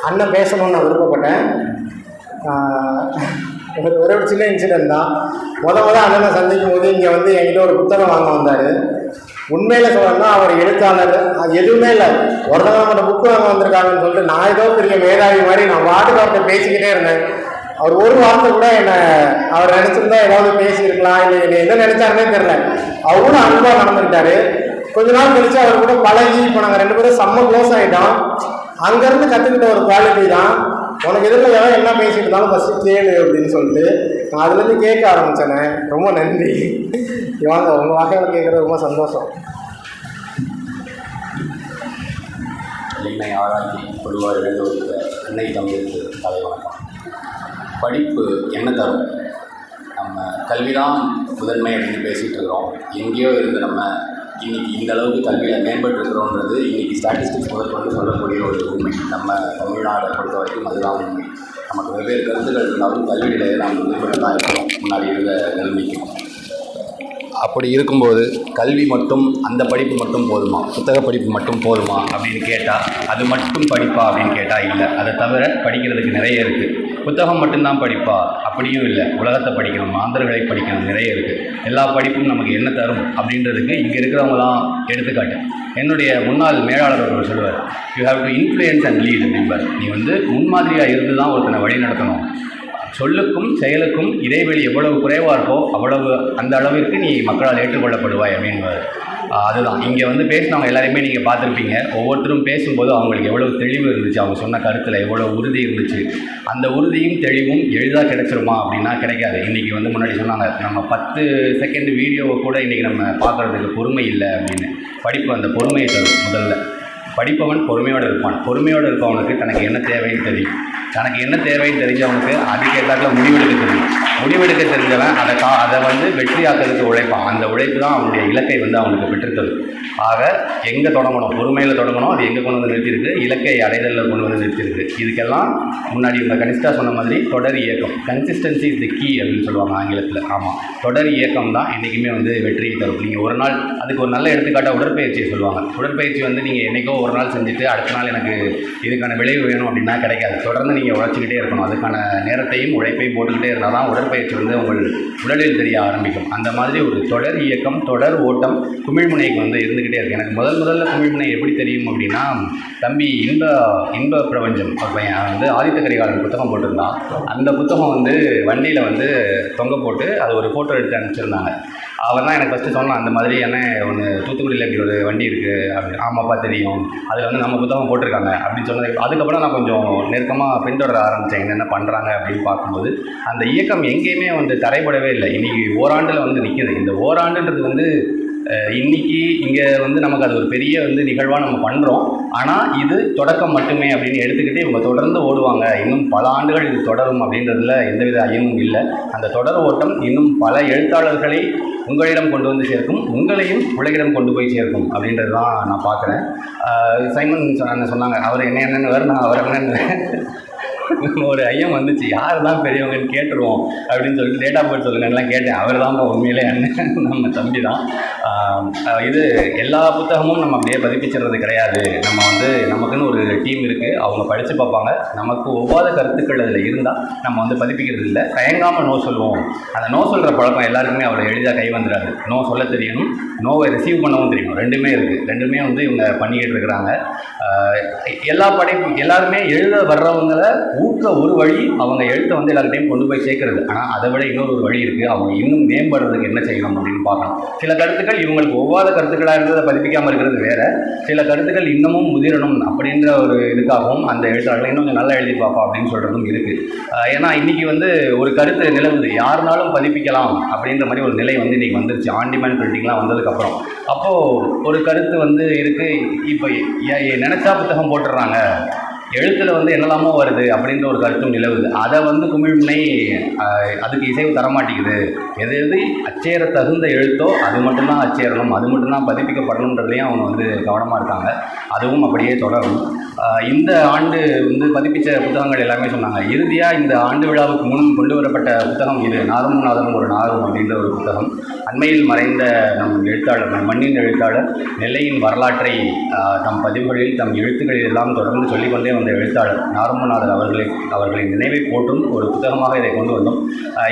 அண்ணன் பேசணும்னு நான் விருப்பப்பட்டேன். ஒரு சின்ன இன்சிடென்ட் தான். அண்ணனை சந்திக்கும் போது இங்கே வந்து என்கிட்ட ஒரு புத்தகம் வாங்க வந்தார். உண்மையில் சொல்லணும்னா அவர் எழுத்தாளர் எதுவுமே இல்லை. ஒருத்தவங்க நம்மளோட புக்கு வாங்க வந்திருக்காங்கன்னு சொல்லிட்டு நான் ஏதோ பெரிய மேதாவி மாதிரி நான் வார்த்தை பேசிக்கிட்டே இருந்தேன். அவர் ஒரு வார்த்தை கூட அவர் நினச்சிருந்தா ஏதாவது பேசியிருக்கலாம், இல்லை என்னை என்ன நினைச்சாருன்னே தெரியல. அவரும் அன்பாக நடந்துக்கிட்டாரு. கொஞ்ச நாள் கழிச்சு அவர் கூட பழகி இப்போ நாங்கள் 2 பேரும் செம்ம க்ளோஸ் ஆகிட்டோம். அங்கேருந்து கற்றுக்கிட்ட ஒரு குவாலிட்டி தான், உனக்கு எதில் ஏதாவது என்ன பேசிட்டு இருந்தாலும் ஃபஸ்ட்டு கேளு அப்படின்னு சொல்லிட்டு நான் அதுலேருந்து கேட்க ஆரம்பித்தேனே. ரொம்ப நன்றி. இவங்க உங்கள் வகையில் கேட்குறது ரொம்ப சந்தோஷம். என்னை ஆராய்ச்சி பொதுவாக எழுதுவது அன்னை தமிழுக்கு தலை வணக்கம். படிப்பு என்ன தரும்? நம்ம கல்விதான் முதன்மை அப்படின்னு பேசிகிட்டு இருக்கிறோம். எங்கேயோ இருந்து நம்ம இன்றைக்கி இந்த அளவுக்கு கல்வியில் மேம்பட்டுருக்கிறோன்றது இன்றைக்கி ஸ்டாட்டிஸ்டிக்ஸ் முதற்கொண்டு சொல்லக்கூடிய ஒரு உண்மை. நம்ம தமிழ்நாடை பொறுத்த வரைக்கும் அதுதான் உண்மை. நமக்கு வெவ்வேறு கருத்துக்கள் இருந்தாலும் கல்வி நிலையை நாம் மேம்பட்டு தான் இருக்கிறோம் முன்னாடி இருந்த நிலைமைக்கு. அப்படி இருக்கும்போது கல்வி மட்டும், அந்த படிப்பு மட்டும் போதுமா, புத்தக படிப்பு மட்டும் போதுமா அப்படின்னு கேட்டால் அது மட்டும் படிப்பா அப்படின்னு கேட்டால் இல்லை. அதை தவிர படிக்கிறதுக்கு நிறைய இருக்குது. புத்தகம் மட்டும்தான் படிப்பா அப்படியும் இல்லை. உலகத்தை படிக்கணும், மாந்தர்களை படிக்கணும், நிறைய இருக்குது. எல்லா படிப்பும் நமக்கு என்ன தரும் அப்படின்றதுக்கு இங்கே இருக்கிறவங்க தான் எடுத்துக்காட்டு. என்னுடைய முன்னாள் மேலாளர் ஒருவர் சொல்லுவார், you have to influence and lead அப்படின்பார். நீ வந்து முன்மாதிரியாக இருந்து தான் ஒருத்தனை வழி நடத்தணும். சொல்லுக்கும் செயலுக்கும் இடைவெளி எவ்வளவு குறைவாக இருக்கோ அவ்வளவு அந்த அளவிற்கு நீ மக்களால் ஏற்றுக்கொள்ளப்படுவாய் அப்படின்பார். அதுதான் இங்கே வந்து பேசினவங்க எல்லாரையுமே நீங்கள் பார்த்துருப்பீங்க. ஒவ்வொருத்தரும் பேசும்போது அவங்களுக்கு எவ்வளோ தெளிவு இருந்துச்சு, அவங்க சொன்ன கருத்தில் எவ்வளோ உறுதி இருந்துச்சு. அந்த உறுதியும் தெளிவும் எளிதாக கிடைச்சிருமா அப்படின்னா கிடைக்காது. இன்றைக்கி வந்து முன்னாடி சொன்னாங்க, நம்ம 10 செகண்ட் வீடியோவை கூட இன்றைக்கி நம்ம பார்க்குறதுக்கு பொறுமை இல்லை அப்படின்னு. படிப்பு அந்த பொறுமையை தரும். முதல்ல படிப்பவன் பொறுமையோடு இருப்பான். பொறுமையோடு இருப்பவனுக்கு தனக்கு என்ன தேவைன்னு தெரியும். தனக்கு என்ன தேவைன்னு தெரிஞ்சவனுக்கு அதுக்கேற்றாக்கில் முடிவெடுக்க தெரியும். முடிவெடுக்க தெரிஞ்சவன் அதை வந்து வெற்றியாக்கிறதுக்கு உழைப்பான். அந்த உழைப்பு தான் அவனுடைய இலக்கை வந்து அவனுக்கு பெற்றுத்தரும். ஆக எங்கே தொடங்கணும்? பொறுமையில் தொடங்கணும். அது எங்கே கொண்டு வந்து நிறுத்தியிருக்கு? இலக்கை அடைதலில் கொண்டு வந்து நிறுத்தியிருக்கு. இதுக்கெல்லாம் முன்னாடி இந்த கனிஷ்டா சொன்ன மாதிரி தொடர் இயக்கம், கன்சிஸ்டன்சி இஸ் தி கீ அப்படின்னு சொல்லுவாங்க ஆங்கிலத்தில். ஆமாம், தொடர் இயக்கம் தான் என்றைக்குமே வந்து வெற்றியை தரும். நீங்கள் ஒரு நாள் அதுக்கு ஒரு நல்ல எடுத்துக்காட்டாக உடற்பயிற்சியை சொல்லுவாங்க. உடற்பயிற்சி வந்து நீங்கள் என்றைக்கோ ஒரு நாள் செஞ்சுட்டு அடுத்த நாள் எனக்கு இதுக்கான விளைவு வேணும் அப்படின்னா கிடைக்காது. தொடர்ந்து நீங்கள் உழைச்சிக்கிட்டே இருக்கணும். அதுக்கான நேரத்தையும் உழைப்பையும் போட்டுக்கிட்டே இருந்தால் தான் உடற்பயிற்சி வந்து உங்கள் உடலில் தெரிய ஆரம்பிக்கும். அந்த மாதிரி ஒரு தொடர் இயக்கம், தொடர் ஓட்டம் குமிழ்முனைக்கு வந்து இருந்துக்கிட்டே இருக்குது. எனக்கு முதல்ல குமிழ்முனை எப்படி தெரியும் அப்படின்னா, தம்பி இன்ப பிரபஞ்சம் ஒரு பையன் வந்து ஆதித்த கரிகாலன் புத்தகம் போட்டிருந்தான். அந்த புத்தகம் வந்து வண்டியில் வந்து தொங்க போட்டு அது ஒரு ஃபோட்டோ எடுத்து அனுப்பிச்சிருந்தாங்க. அவர் தான் எனக்கு ஃபஸ்ட்டு சொன்னான், அந்த மாதிரி என்ன ஒன்று தூத்துக்குடியில் இப்படி ஒரு வண்டி இருக்குது அப்படின்னு. ஆமாப்பா தெரியும், அதில் வந்து நம்ம புத்தகம் போட்டிருக்காங்க அப்படின்னு சொன்னது. அதுக்கப்புறம் நான் கொஞ்சம் நெருக்கமாக பின்தொடர ஆரம்பித்தேன், என்னென்ன பண்ணுறாங்க அப்படின்னு பார்க்கும்போது அந்த இயக்கம் எங்கேயுமே வந்து தடைபடவே இல்லை. இன்றைக்கி ஓராண்டில் வந்து நிற்கிது. இந்த ஓராண்டுன்றது வந்து இன்றைக்கி இங்கே வந்து நமக்கு அது ஒரு பெரிய வந்து நிகழ்வாக நம்ம பண்ணுறோம். ஆனால் இது தொடக்கம் மட்டுமே அப்படின்னு எடுத்துக்கிட்டு இவங்க தொடர்ந்து ஓடுவாங்க. இன்னும் பல ஆண்டுகள் இது தொடரும் அப்படின்றதுல எந்தவித ஐயமும் இல்லை. அந்த தொடர் ஓட்டம் இன்னும் பல எழுத்தாளர்களை உங்களிடம் கொண்டு வந்து சேர்க்கும், உங்களையும் உலகிடம் கொண்டு போய் சேர்க்கும் அப்படின்றது தான் நான் பார்க்குறேன். சைமன் சொன்னாங்க, அவர் என்னென்னு வேறு நான் அவர் என்னென்னு ஒரு ஐயம் வந்துச்சு, யார் தான் பெரியவங்கன்னு கேட்டுருவோம் அப்படின்னு சொல்லிட்டு டேட் ஆஃப் பர்த் சொல்லுங்கலாம் கேட்டேன். அவர் தான் உண்மையிலே அண்ணன், நம்ம தம்பி தான். இது எல்லா புத்தகமும் நம்ம அப்படியே பதிப்பிச்சிடுறது கிடையாது. நம்ம வந்து நமக்குன்னு ஒரு டீம் இருக்குது, அவங்க படித்து பார்ப்பாங்க. நமக்கு ஒவ்வாத கருத்துக்கள் அதில் இருந்தால் நம்ம வந்து பதிப்பிக்கிறது இல்லை. தயங்காமல் நோ சொல்லுவோம். அந்த நோ சொல்கிற பழக்கம் எல்லாருக்குமே அவ்வளோ எளிதாக கை வந்துடாது. நோ சொல்ல தெரியணும், நோவை ரிசீவ் பண்ணவும் தெரியணும். ரெண்டுமே இருக்குது. ரெண்டுமே வந்து இவங்க பண்ணிக்கிட்டு இருக்கிறாங்க. எல்லாருமே எழுத வர்றவங்களை ஊக்க ஒரு வழி அவங்க எழுத்தை வந்து எல்லார்கிட்டையும் கொண்டு போய் சேர்க்கறது. ஆனால் அதை விட இன்னொரு வழி இருக்குது. அவங்க இன்னும் மேம்படுறதுக்கு என்ன செய்யணும் அப்படின்னு பார்க்கணும். சில கருத்துக்கள் இவங்களுக்கு ஒவ்வாத கருத்துக்களாக இருந்ததை பதிப்பிக்காமல் இருக்கிறது வேறு. சில கருத்துக்கள் இன்னமும் முதிரணும் அப்படின்ற ஒரு இதுக்காகவும் அந்த எழுத்தாளர்கள் இன்னும் கொஞ்சம் நல்லா எழுதி பார்ப்போம் அப்படின்னு சொல்கிறதும் இருக்குது. ஏன்னா இன்றைக்கி வந்து ஒரு கருத்து நிலவுது, யாருனாலும் பதிப்பிக்கலாம் அப்படின்ற மாதிரி ஒரு நிலை வந்து இன்றைக்கி வந்துருச்சு. ஆன் டிமாண்ட் பிரிண்டிங்லாம் வந்ததுக்கப்புறம் அப்போது ஒரு கருத்து வந்து இருக்குது. இப்போ நினச்சா புத்தகம் போட்டுடுறாங்க, எழுத்தில் வந்து என்னெல்லாமோ வருது அப்படின்ற ஒரு கருத்தும் நிலவுது. அதை வந்து குமிழ்முனை அதுக்கு இசைவு தரமாட்டேங்குது. எது அச்சேர தகுந்த எழுத்தோ அது மட்டும்தான் அச்சேரணும், அது மட்டும்தான் பதிப்பிக்கப்படணுன்றதுலேயும் அவங்க வந்து கவனமாக இருக்காங்க. அதுவும் அப்படியே தொடரும். இந்த ஆண்டு வந்து பதிப்பித்த புத்தகங்கள் எல்லாமே சொன்னாங்க. இறுதியாக இந்த ஆண்டு விழாவுக்கு முன் கொண்டு வரப்பட்ட புத்தகம் இது, நாதமும் நாதமும் ஒரு நாதம் அப்படின்ற ஒரு புத்தகம். அண்மையில் மறைந்த நம் எழுத்தாளர், மண்ணின் எழுத்தாளர் நெல்லையின் வரலாற்றை தம் பதிவுகளில் தம் எழுத்துக்களில் எல்லாம் தொடர்ந்து சொல்லிக்கொண்டே வந்த எழுத்தாளர் நார்மநாதர் அவர்களின் நினைவை போட்டும் ஒரு புத்தகமாக இதை கொண்டு வந்தோம்.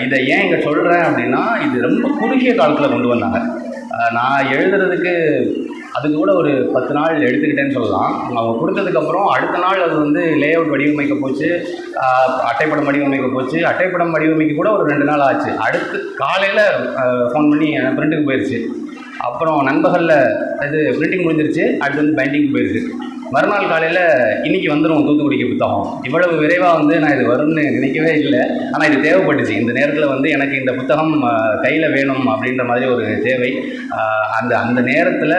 இதை ஏன் இங்கே சொல்கிறேன் அப்படின்னா, இது ரொம்ப குறுகிய காலத்தில் கொண்டு வந்தாங்க. நான் எழுதுறதுக்கு அதுக்கு கூட ஒரு 10 நாள் எடுத்துக்கிட்டேன்னு சொல்லலாம். அவங்க கொடுத்ததுக்கப்புறம் அடுத்த நாள் அது வந்து லே அவுட் வடிவமைக்க போச்சு, அட்டைப்படம் வடிவமைக்க போச்சு. அட்டைப்படம் வடிவமைக்க கூட ஒரு 2 நாள் ஆச்சு. அடுத்து காலையில் ஃபோன் பண்ணி பிரிண்ட்டுக்கு போயிடுச்சு. அப்புறம் நண்பகலில் இது பிரிண்டிங் முடிஞ்சிருச்சு, அடுத்து வந்து பைண்டிங் போயிடுச்சு. மறுநாள் காலையில் இன்றைக்கி வந்துடும் தூத்துக்குடிக்கு புத்தகம். இவ்வளவு விரைவாக வந்து நான் இது வரும்னு நினைக்கவே இல்லை. ஆனால் இது தேவைப்பட்டுச்சு. இந்த நேரத்தில் வந்து எனக்கு இந்த புத்தகம் கையில் வேணும் அப்படின்ற மாதிரி ஒரு தேவை. அந்த நேரத்தில்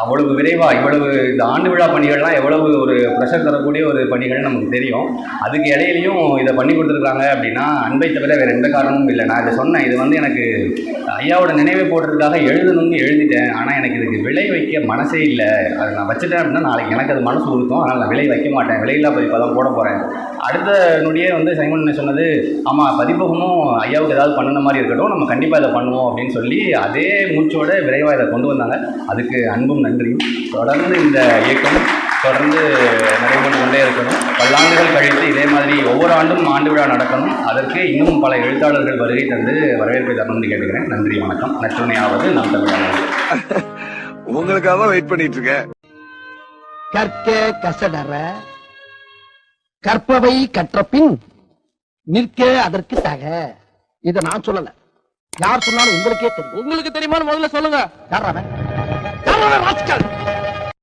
அவ்வளவு விரைவாக இவ்வளவு இந்த ஆண்டு விழா பணிகள்லாம் எவ்வளவு ஒரு ப்ரெஷர் தரக்கூடிய ஒரு பணிகள் நமக்கு தெரியும். அதுக்கு இடையிலையும் இதை பண்ணி கொடுத்துருக்காங்க அப்படின்னா அன்பை தவிர வேறு எந்த காரணமும் இல்லை. நான் இதை சொன்னேன், இது வந்து எனக்கு ஐயாவோட நினைவை போடுறதுக்காக எழுதணும்னு எழுதிட்டேன். ஆனால் எனக்கு இதுக்கு விலை வைக்க மனசே இல்லை. அதை நான் வச்சுட்டேன் அப்படின்னா நாளைக்கு எனக்கு அது மனசு உறுத்தும். ஆனால் நான் விலை வைக்க மாட்டேன், விலையில்லா பதிப்பாக தான் போட போகிறேன். அடுத்த நொடியே வந்து சைமன் சொன்னது, ஆமாம் பதிப்பகமும் ஐயாவுக்கு ஏதாவது பண்ணுன மாதிரி இருக்கட்டும், நம்ம கண்டிப்பாக இதை பண்ணுவோம் அப்படின்னு சொல்லி அதே மூச்சோட விரைவாக இதை கொண்டு வந்தாங்க. அதுக்கு அன்பும் நன்றியும். தொடர்ந்து இந்த இயக்கம் தொடர்ந்து நடைபெற்று கொண்டே இருக்கணும். பல்லாண்டுகள் கழித்து இதே மாதிரி ஒவ்வொரு ஆண்டும் ஆண்டு விழா நடக்கணும். அதற்கு இன்னும் பல எழுத்தாளர்கள் வருகை தந்து வரவேற்பை தரணும்னு கேட்டுக்கிறேன். நன்றி, வணக்கம். நற்றுணையாவது நாம் தமிழ். உங்களுக்காக தான் வெயிட் பண்ணிட்டு இருக்கேன். கற்க கசடற கற்பவை கற்றபின் நிற்க அதற்கு தக. இத நான் சொல்லல, யார் சொன்னாலும் உங்களுக்கே தெரியும். உங்களுக்கு தெரியுமான்னு முதல்ல சொல்லுங்க. யார் அவன்? யார் அவன் ராஸ்கல்?